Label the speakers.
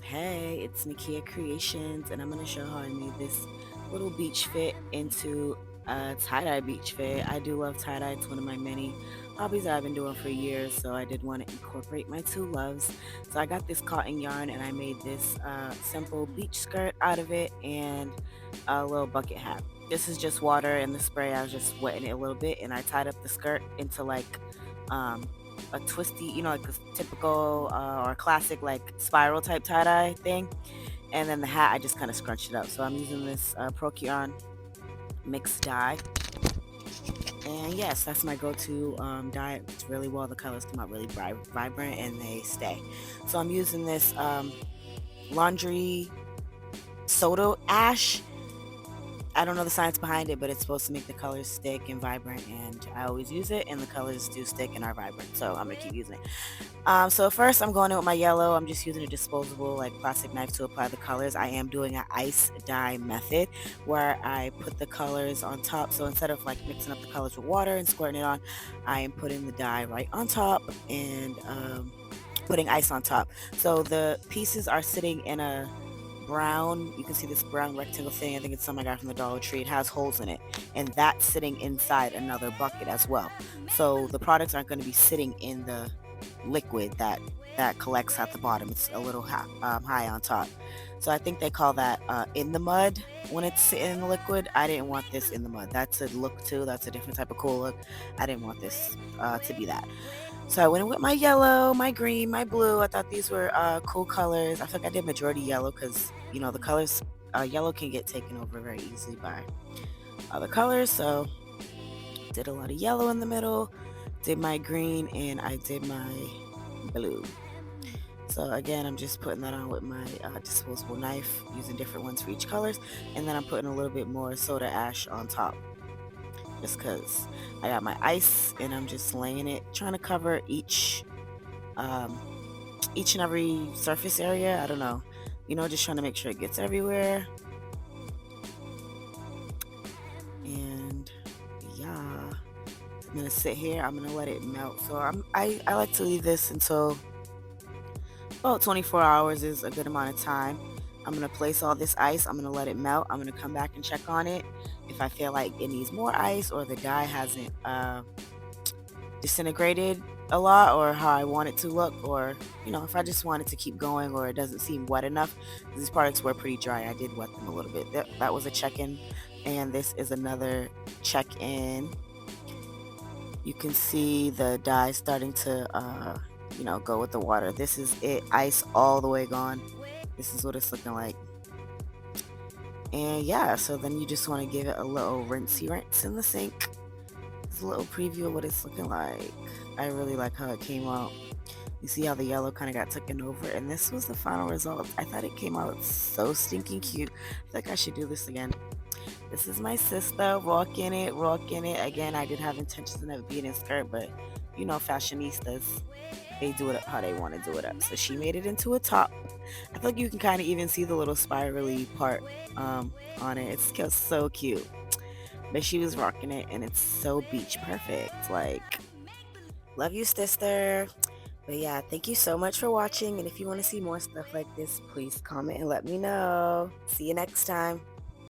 Speaker 1: Hey, it's Nakia Creations, and I'm going to show how I made this little beach fit into a tie-dye beach fit. I do love tie-dye. It's one of my many hobbies that I've been doing for years, so I did want to incorporate my two loves. So I got this cotton yarn, and I made this simple beach skirt out of it and a little bucket hat. This is just water and the spray. I was just wetting it a little bit, and I tied up the skirt into like um, a twisty, like a typical or classic like spiral type tie dye thing. And then the hat, I just kind of scrunched it up. So I'm using this Procyon mixed dye. And yes, that's my go-to dye. It's really well. The colors come out really vibrant and they stay. So I'm using this laundry soda ash. I don't know the science behind it, but it's supposed to make the colors stick and vibrant, and I always use it, and the colors do stick and are vibrant, so I'm gonna keep using it. So first I'm going in with my yellow. I'm just using a disposable like plastic knife to apply the colors. I am doing an ice dye method where I put the colors on top. So instead of like mixing up the colors with water and squirting it on, I am putting the dye right on top and putting ice on top. So the pieces are sitting in a brown, you can see this brown rectangle thing. I think it's something I got from the Dollar Tree. It has holes in it, and that's sitting inside another bucket as well. So the products aren't going to be sitting in the liquid that collects at the bottom. It's a little high on top. So I think they call that in the mud when it's sitting in the liquid. I didn't want this in the mud. That's a look too. That's a different type of cool look. I didn't want this to be that. So I went in with my yellow, my green, my blue. I thought these were cool colors. I feel like I did majority yellow because, the colors, yellow can get taken over very easily by other colors. So did a lot of yellow in the middle, did my green, and I did my blue. So again, I'm just putting that on with my disposable knife, using different ones for each colors. And then I'm putting a little bit more soda ash on top just because I got my ice and I'm just laying it, trying to cover um, each and every surface area. I don't know, just trying to make sure it gets everywhere. And yeah, I'm gonna sit here. I'm gonna let it melt. So I like to leave this until about 24 hours is a good amount of time. I'm going to place all this ice. I'm going to let it melt. I'm going to come back and check on it. If I feel like it needs more ice or the dye hasn't disintegrated a lot or how I want it to look, or, if I just want it to keep going or it doesn't seem wet enough. These products were pretty dry. I did wet them a little bit. That was a check-in. And this is another check-in. You can see the dye starting to go with the water. This is it, ice all the way gone. This is what it's looking like. And yeah, so then you just want to give it a little rinse in the sink. It's a little preview of what it's looking like. I really like how it came out. You see how the yellow kind of got taken over, and this was the final result. I thought it came out so stinking cute. I think I should do this again. This is my sister, rocking it. Again, I did have intentions of it being a skirt, but fashionistas, they do it up how they want to do it up. So she made it into a top. I feel like you can kind of even see the little spirally part on it. It's just so cute. But she was rocking it, and it's so beach perfect. Like, love you, sister. But yeah, thank you so much for watching. And if you want to see more stuff like this, please comment and let me know. See you next time.